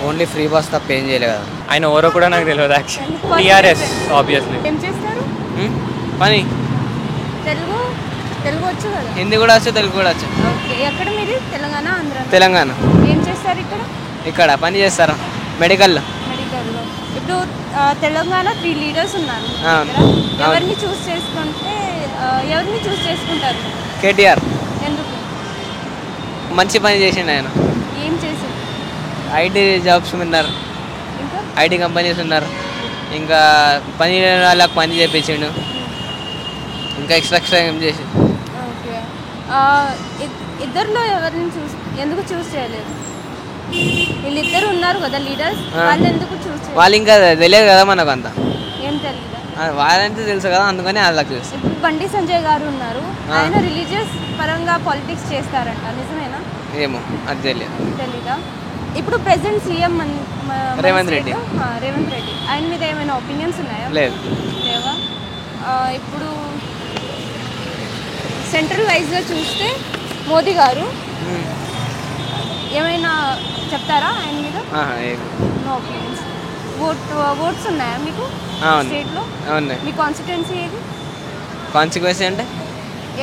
Only free bus తప్ప ఏం చేయలేదు కదా. ఆయన ఎవరో కూడా నాకు తెలియదు యాక్చువల్లీ. TRS obviously. ఏం చేస్తారు? పని తెలుగు తెలుగు వచ్చు కదా? హిందీ కూడా వచ్చు, తెలుగు కూడా వచ్చు. ఓకే. ఎక్కడ మీరు? తెలంగాణ, ఆంధ్ర? తెలంగాణ. ఏం చేస్తారు ఇక్కడ? ఇక్కడ పని చేస్తారా మెడికల్లో. మెడికల్లో. ఇప్పుడు తెలంగాణ 3 లీడర్స్ ఉన్నారు. ఎవరిని చూస్ చేసుకుంటారు? కేటీఆర్. ఎందుకు? మంచి పని చేసిండు ఆయన. ఏం చేసింది? ఐటీ జాబ్స్ ఉన్నారు, ఇంకా ఐటీ కంపెనీస్ ఉన్నారు, ఇంకా పని లేని వాళ్ళకి పని చేయించిండు, ఇంకా ఎక్స్ట్రా ఏం చేసి. ఓకే. ఇద్దరిలో ఎవరిని ఎందుకు చూస్ చేయలేదు? వీళ్ళిద్దరు ఉన్నారు కదా లీడర్స్, వాళ్ళు ఎందుకు చూస్ చేయలేదు? వాళ్ళు ఇంకా తెలియదు కదా మనకు అంతా. ఏం తెలియదు? వాళ్ళంతా తెలుసు కదా, అందుకని వాళ్ళకి తెలుసు. ఇప్పుడు బండి సంజయ్ గారు ఉన్నారు, ఆయన రిలీజియస్ పరంగా పాలిటిక్స్ చేస్తారంట, నిజమేనా? ఏమో అది తెలియదు. తెలీదా? ఇప్పుడు ప్రెసెంట్ సీఎం రేవంత్ రెడ్డి. ఆయన మీద ఏమైనా ఒపీనియన్స్ ఉన్నాయా? లేదు. లేవా? ఇప్పుడు సెంట్రల్ వైజ్గా చూస్తే మోదీ గారు ఏమైనా చెప్తారా ఆయన మీద? No opinions. ఓట్స్ ఉన్నాయా మీకు స్టేట్లో? మీ కాన్స్టిట్యుయెన్సీ ఏది? కాన్సిక్వెన్సీ అంటే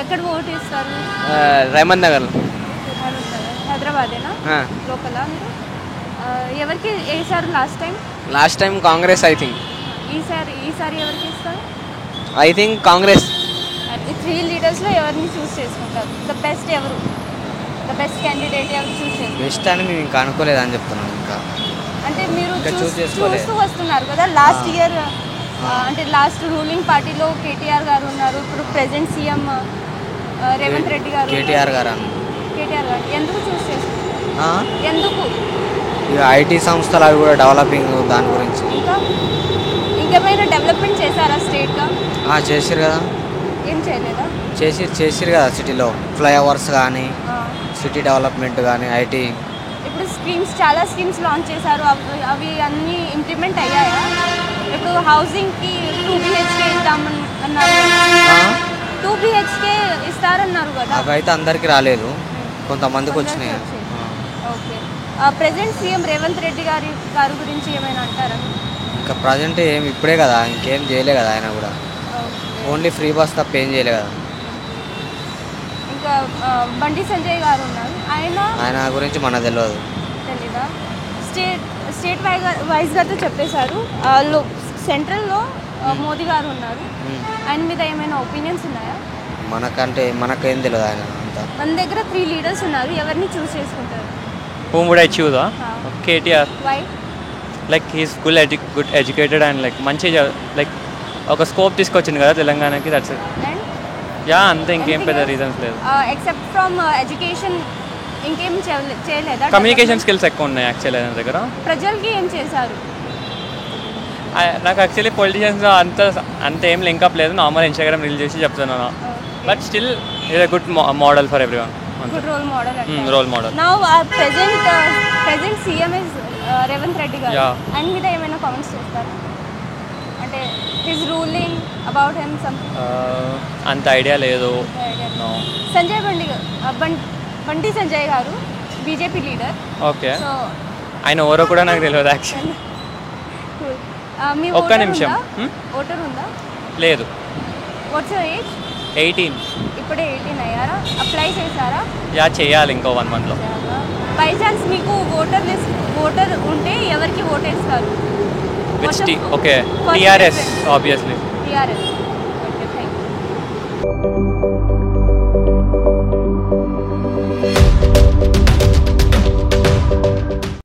ఎక్కడ ఓట్ ఇస్తారు? రేవంత్ నగర్. హైదరాబాదేనా? లోకలా మీరు? ఎవరికి వేసారు last time Congress I think. ఈసారి ఎవరికి ఇస్తారు? I think Congress. ఈ 3 లీడర్స్లో ఎవరిని చూస్ చేసుకుంటారు? ద బెస్ట్ ఎవరు? ద బెస్ట్ క్యాండిడేట్ ఎవరు చూస్ చేసుకుంటారు? బెస్ట్ అని మేము ఇంకా అనుకోలేదు అని చెప్తున్నాం. ఇంకా అంటే మీరు చూస్తూ వస్తున్నారు కదా లాస్ట్ ఇయర్, అంటే లాస్ట్ రూలింగ్ పార్టీలో కేటీఆర్ గారు ఉన్నారు, ఇప్పుడు ప్రెసెంట్ సీఎం రేవంత్ రెడ్డి గారు. కేటీఆర్ గారు ఎందుకు చూస్ చేసుకుంటారు? ఎందుకు? ఇక ఐటీ సంస్థలు అవి కూడా డెవలపింగ్, దాని గురించి. ఇంకేమైనా డెవలప్మెంట్ చేశారా స్టేట్గా? చేసిరు కదా. ఏం చేయలేదా? చేసిరు కదా. సిటీలో ఫ్లైఓవర్స్ కానీ, సిటీ డెవలప్మెంట్ కానీ, ఐటీ. ఇప్పుడు చాలా స్కీమ్స్ లాంచ్ చేశారు, అవి అన్నీ ఇంప్లిమెంట్ అయ్యాయా? ఇప్పుడు హౌసింగ్కి 2 BHK ఇద్దామని అన్నారు, 2 BHK ఇస్తారన్నారు కదా. అవి అయితే అందరికీ రాలేదు, కొంతమందికి వచ్చినాయి. Okay. Present CM Revanth Reddy గారి గురించి ఏమైనా అంటారా? ఇంకా ప్రజెంట్ ఏం ఇప్పుడే కదా, ఇంకేం చేయలే కదా ఆయన కూడా. ఓన్లీ ఫ్రీ బస్ తప్ప ఏం చేయలే కదా. ఇంకా బండి సంజయ్ గారు ఉన్నారు, ఆయన గురించి మనకు తెలియదు. తెలీదా? స్టేట్ వైజ్గా చెప్పేశారు. సెంట్రల్లో మోదీ గారు ఉన్నారు, ఆయన మీద ఏమైనా ఒపీనియన్స్ ఉన్నాయా? మనకేం తెలియదు ఆయన అంతా. మన దగ్గర 3 లీడర్స్ ఉన్నారు, ఎవరిని చూస్ చేసుకుంటారు? Whom would I choose? KTR. Why? Like he's good educated and like మంచిగా like ఒక స్కోప్ తీసుకొచ్చింది కదా తెలంగాణకి. That's it. యా, అంతే, ఇంకేం పెద్ద రీజన్స్ లేదు. ఎక్సెప్ట్ ఫ్రమ్ ఎడ్యుకేషన్ ఇంకేం చేయలేదా? కమ్యూనికేషన్ స్కిల్స్ ఎక్కువ ఉన్నాయి యాక్చువల్లీ ఆయన దగ్గర. ప్రజలకి ఏం చేశారు? నాకు యాక్చువల్లీ పొలిటీషియన్స్ అంత ఏం లింకప్ లేదు, నార్మల్ ఇన్స్టాగ్రామ్ రీల్ చేసి చెప్తున్నాను. But still is a good model for everyone. Good role model. Now present CM is Revanth Reddy garu. ఆయన మీద ఏమైనా కామెంట్స్ చేస్తారు? అంటే his ruling about him something అంత ఐడియా లేదు. బండి సంజయ్ గారు బీజేపీ లీడర్. ఓకే. సో ఆయన ఎవరో కూడా నాకు తెలియదు యాక్చువల్లీ. ఒక్క నిమిషం. ఓటర్ ఉందా? లేదు. What's your age? 18. ఇప్పుడే 18 అయ్యారా? అప్లై చేశారా? యా, చేయాలి ఇంకో 1 monthలో. బై ఛాన్స్ మీకు ఓటర్ ఉంటే ఎవరికి ఓటేస్తారు? Okay, TRS obviously. TRS. Okay, thank you.